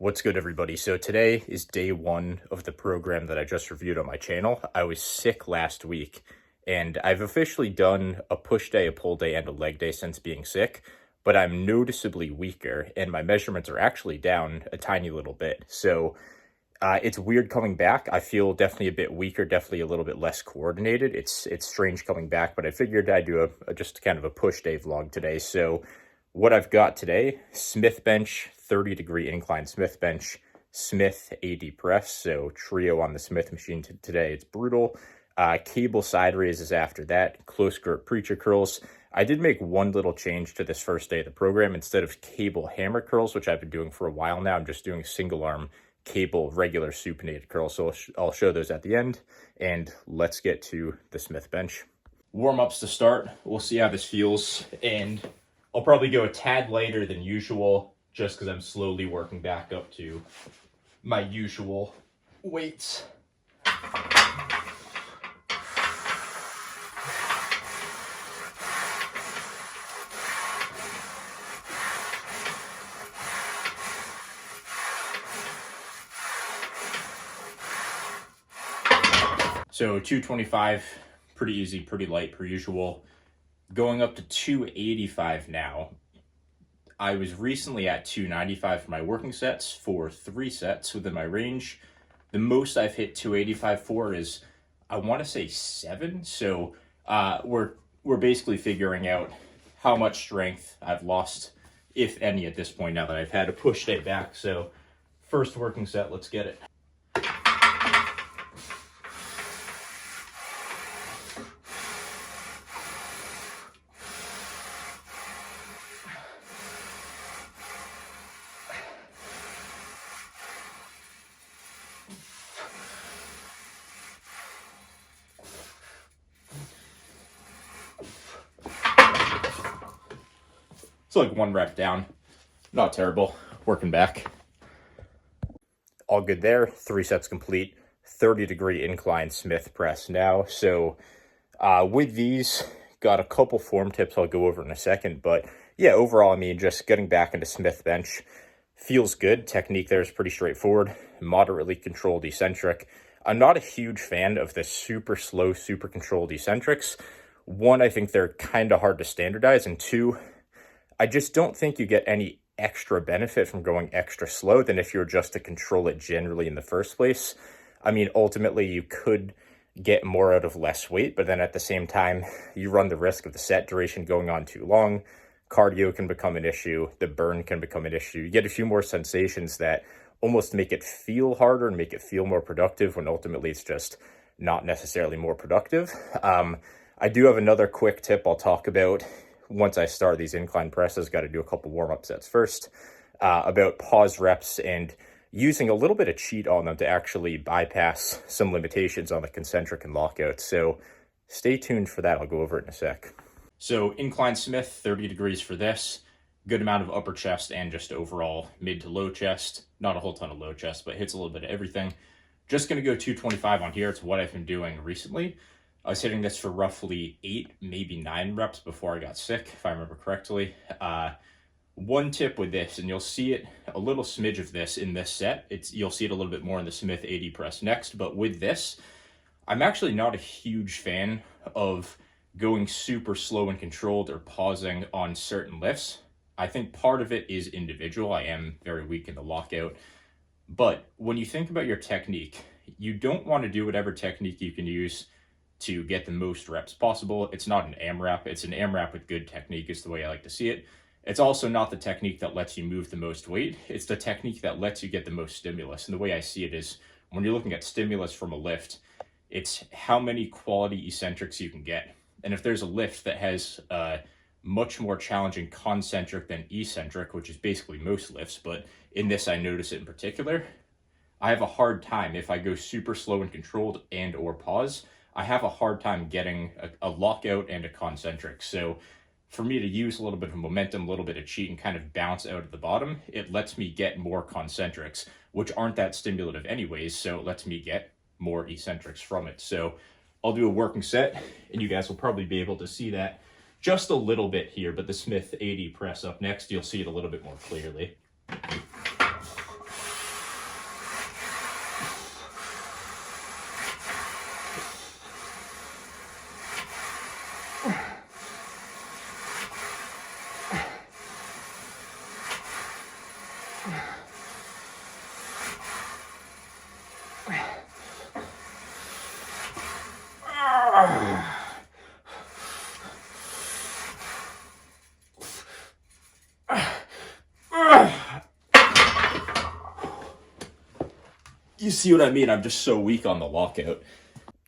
What's good, everybody? So today is day one of the program that I just reviewed on my channel. I was sick last week, and I've officially done a push day, a pull day, and a leg day since being sick, but I'm noticeably weaker, and my measurements are actually down a tiny little bit. So it's weird coming back. I feel definitely a bit weaker, definitely a little bit less coordinated. It's strange coming back, but I figured I'd do just kind of a push day vlog today. So what I've got today: Smith bench, 30-degree incline Smith bench, Smith AD press, so trio on the Smith machine today. It's brutal. Cable side raises after that, close grip preacher curls. I did make one little change to this first day of the program. Instead of cable hammer curls, which I've been doing for a while now, I'm just doing single arm cable regular supinated curls. So I'll show those at the end, and let's get to the Smith bench. Warm-ups to start. We'll see how this feels, and I'll probably go a tad lighter than usual just because I'm slowly working back up to my usual weights. So 225, pretty easy, pretty light per usual. Going up to 285 now. I was recently at 295 for my working sets for 3 sets within my range. The most I've hit 285 for is, I want to say 7. So we're basically figuring out how much strength I've lost, if any, at this point now that I've had a push day back. So first working set, let's get it. It's like 1 rep down. Not terrible. Working back. All good there. 3 sets complete. 30-degree incline Smith press now. So with these, got a couple form tips I'll go over in a second. But yeah, overall, I mean, just getting back into Smith bench feels good. Technique there is pretty straightforward. Moderately controlled eccentric. I'm not a huge fan of the super slow, super controlled eccentrics. 1, I think they're kind of hard to standardize. And 2, I just don't think you get any extra benefit from going extra slow than if you were just to control it generally in the first place. I mean, ultimately, you could get more out of less weight, but then at the same time, you run the risk of the set duration going on too long. Cardio can become an issue. The burn can become an issue. You get a few more sensations that almost make it feel harder and make it feel more productive, when ultimately it's just not necessarily more productive. I do have another quick tip I'll talk about once I start these incline presses. Got to do a couple warm-up sets first, about pause reps and using a little bit of cheat on them to actually bypass some limitations on the concentric and lockout. So stay tuned for that. I'll go over it in a sec. So Incline Smith, 30 degrees for this. Good amount of upper chest and just overall mid to low chest. Not a whole ton of low chest, but hits a little bit of everything. Just going to go 225 on here. It's what I've been doing recently. I was hitting this for roughly 8, maybe 9 reps before I got sick, if I remember correctly. One tip with this, and you'll see it, a little smidge of this in this set. You'll see it a little bit more in the Smith AD press next, but with this, I'm actually not a huge fan of going super slow and controlled or pausing on certain lifts. I think part of it is individual. I am very weak in the lockout. But when you think about your technique, you don't want to do whatever technique you can use to get the most reps possible. It's not an AMRAP. It's an AMRAP with good technique is the way I like to see it. It's also not the technique that lets you move the most weight. It's the technique that lets you get the most stimulus. And the way I see it is, when you're looking at stimulus from a lift, it's how many quality eccentrics you can get. And if there's a lift that has much more challenging concentric than eccentric, which is basically most lifts, but in this I notice it in particular, I have a hard time if I go super slow and controlled and or pause. I have a hard time getting a lockout and a concentric. So for me to use a little bit of momentum, a little bit of cheat, and kind of bounce out at the bottom, it lets me get more concentrics, which aren't that stimulative anyways, so it lets me get more eccentrics from it. So I'll do a working set, and you guys will probably be able to see that just a little bit here, but the Smith AD press up next, you'll see it a little bit more clearly. You see what I mean? I'm just so weak on the walkout.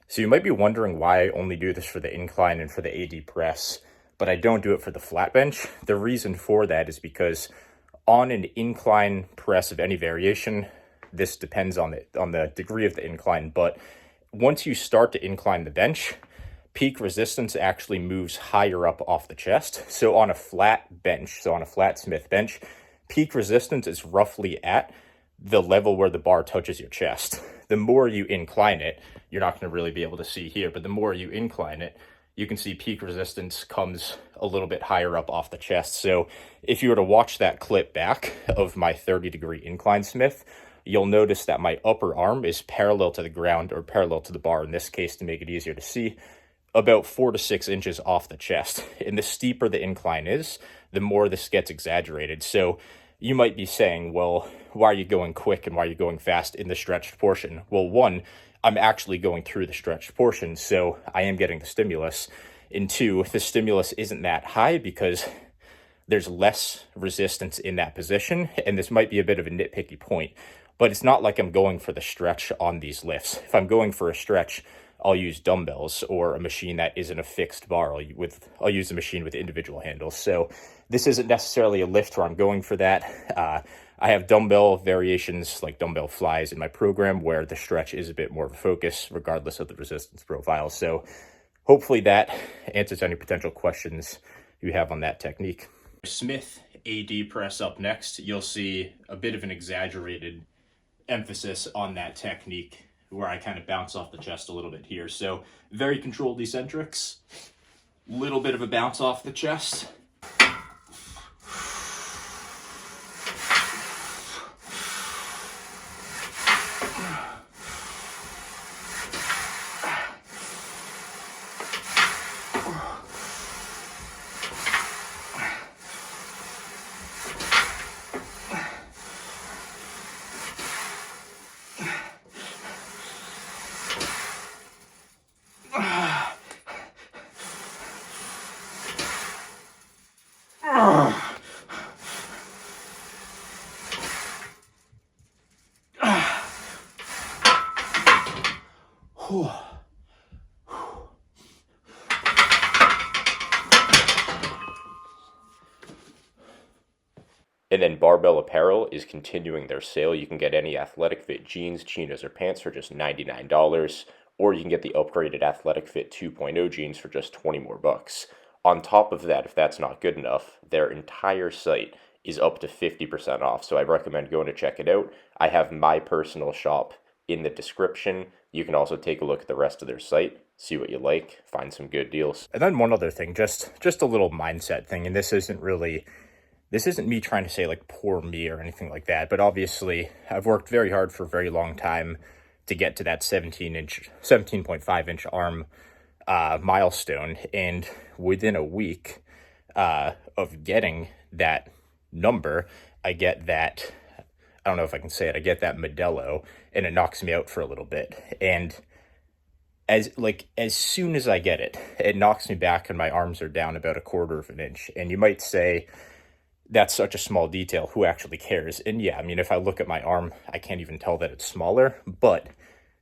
So you might be wondering why I only do this for the incline and for the AD press, but I don't do it for the flat bench. The reason for that is because on an incline press of any variation, this depends on the degree of the incline, but once you start to incline the bench, peak resistance actually moves higher up off the chest. So on a flat bench, so on a flat Smith bench, peak resistance is roughly at the level where the bar touches your chest. The more you incline it, you're not going to really be able to see here, but the more you incline it, you can see peak resistance comes a little bit higher up off the chest. So if you were to watch that clip back of my 30-degree incline Smith, you'll notice that my upper arm is parallel to the ground, or parallel to the bar in this case to make it easier to see, about 4 to 6 inches off the chest. And the steeper the incline is, the more this gets exaggerated. So you might be saying, well, why are you going quick and why are you going fast in the stretched portion? Well, one, I'm actually going through the stretched portion, so I am getting the stimulus. And two, the stimulus isn't that high because there's less resistance in that position. And this might be a bit of a nitpicky point, but it's not like I'm going for the stretch on these lifts. If I'm going for a stretch, I'll use dumbbells or a machine that isn't a fixed bar. I'll use a machine with individual handles. So this isn't necessarily a lift where I'm going for that. I have dumbbell variations like dumbbell flies in my program where the stretch is a bit more of a focus regardless of the resistance profile. So hopefully that answers any potential questions you have on that technique. Smith AD press up next. You'll see a bit of an exaggerated emphasis on that technique where I kind of bounce off the chest a little bit here. So very controlled eccentrics, little bit of a bounce off the chest. And then Barbell Apparel is continuing their sale. You can get any Athletic Fit jeans, chinos, or pants for just $99, or you can get the upgraded Athletic Fit 2.0 jeans for just 20 more bucks. On top of that, if that's not good enough, their entire site is up to 50% off, so I recommend going to check it out. I have my personal shop in the description. You can also take a look at the rest of their site, see what you like, find some good deals. And then one other thing, just a little mindset thing, and this isn't me trying to say like poor me or anything like that, but obviously I've worked very hard for a very long time to get to that 17.5 inch arm milestone, and within a week of getting that number, I get that, I don't know if I can say it, I get that Modelo, and it knocks me out for a little bit. And as soon as I get it, it knocks me back and my arms are down about 1/4 of an inch. And you might say, that's such a small detail, who actually cares? And yeah, I mean, if I look at my arm, I can't even tell that it's smaller, but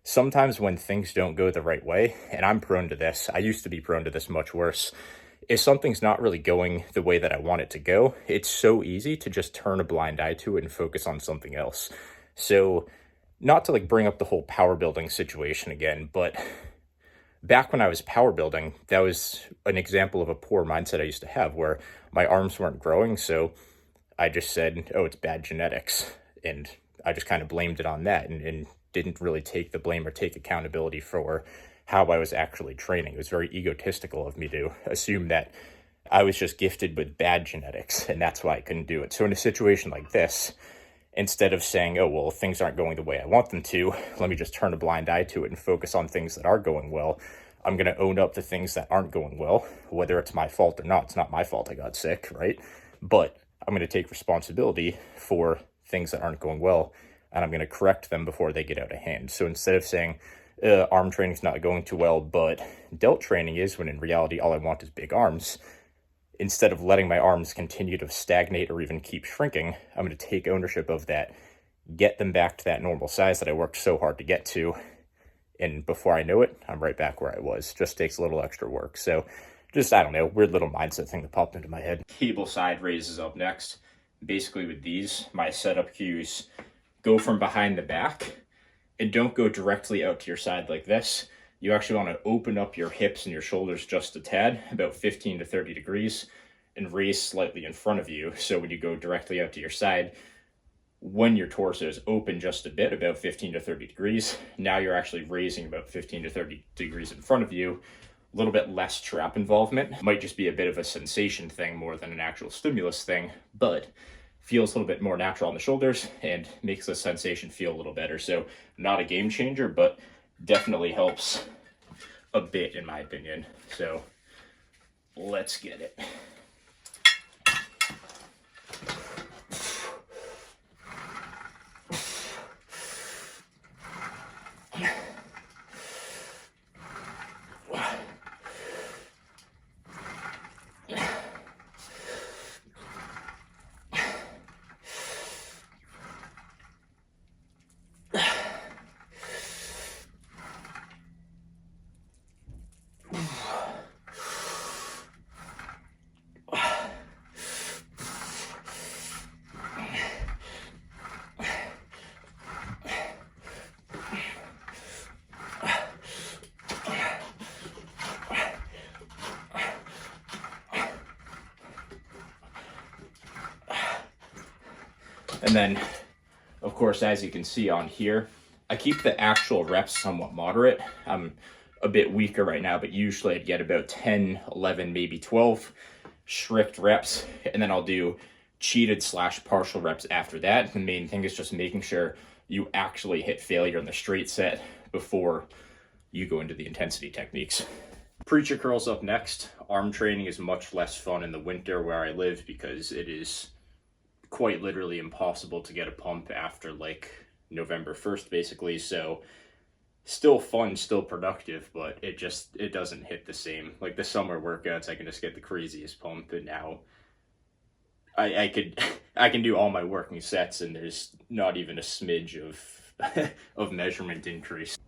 sometimes when things don't go the right way, and I'm prone to this, I used to be prone to this much worse, if something's not really going the way that I want it to go, it's so easy to just turn a blind eye to it and focus on something else. So not to like bring up the whole power building situation again, but back when I was power building, that was an example of a poor mindset I used to have where my arms weren't growing. So I just said, oh, it's bad genetics. And I just kind of blamed it on that and didn't really take the blame or take accountability for how I was actually training. It was very egotistical of me to assume that I was just gifted with bad genetics and that's why I couldn't do it. So in a situation like this, instead of saying, oh, well, things aren't going the way I want them to, let me just turn a blind eye to it and focus on things that are going well, I'm going to own up to things that aren't going well, whether it's my fault or not. It's not my fault I got sick, right? But I'm going to take responsibility for things that aren't going well, and I'm going to correct them before they get out of hand. So instead of saying, arm training's not going too well, but delt training is, when in reality, all I want is big arms, instead of letting my arms continue to stagnate or even keep shrinking, I'm going to take ownership of that, get them back to that normal size that I worked so hard to get to. And before I know it, I'm right back where I was. Just takes a little extra work. So just, I don't know, weird little mindset thing that popped into my head. Cable side raises up next. Basically with these, my setup cues go from behind the back and don't go directly out to your side like this. You actually want to open up your hips and your shoulders just a tad, about 15 to 30 degrees, and raise slightly in front of you. So when you go directly out to your side, when your torso is open just a bit, about 15 to 30 degrees, now you're actually raising about 15 to 30 degrees in front of you. A little bit less trap involvement. Might just be a bit of a sensation thing more than an actual stimulus thing, but feels a little bit more natural on the shoulders and makes the sensation feel a little better. So not a game changer, but definitely helps a bit in my opinion. So let's get it. And then, of course, as you can see on here, I keep the actual reps somewhat moderate. I'm a bit weaker right now, but usually I'd get about 10, 11, maybe 12 strict reps, and then I'll do cheated / partial reps after that. The main thing is just making sure you actually hit failure in the straight set before you go into the intensity techniques. Preacher curls up next. Arm training is much less fun in the winter where I live because it is quite literally impossible to get a pump after like November 1st basically. So still fun, still productive, but it doesn't hit the same. Like the summer workouts, I can just get the craziest pump, and now I can do all my working sets and there's not even a smidge of of measurement increase.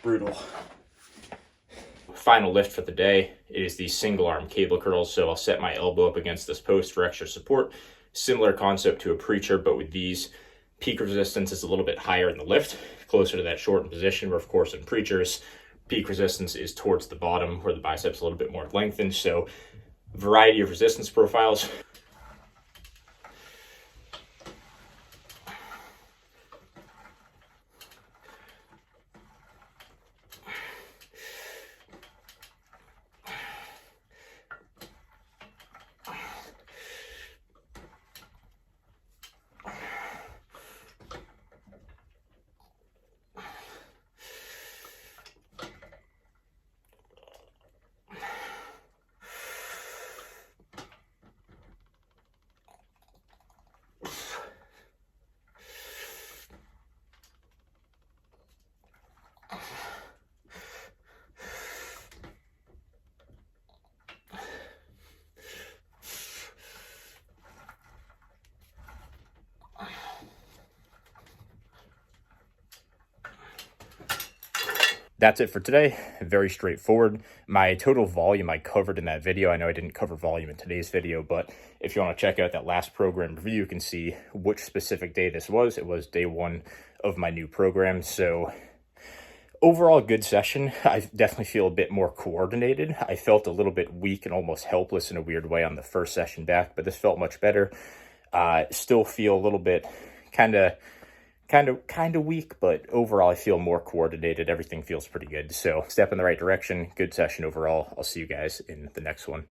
Brutal. Final lift for the day is the single arm cable curls. So I'll set my elbow up against this post for extra support. Similar concept to a preacher, but with these, peak resistance is a little bit higher in the lift, closer to that shortened position, where of course in preachers, peak resistance is towards the bottom where the biceps a little bit more lengthened. So variety of resistance profiles. That's it for today. Very straightforward. My total volume I covered in that video. I know I didn't cover volume in today's video, but if you want to check out that last program review, you can see which specific day this was. It was day 1 of my new program. So overall, good session. I definitely feel a bit more coordinated. I felt a little bit weak and almost helpless in a weird way on the first session back, but this felt much better. Still feel a little bit kind of weak, but overall I feel more coordinated. Everything feels pretty good. So step in the right direction. Good session overall. I'll see you guys in the next one.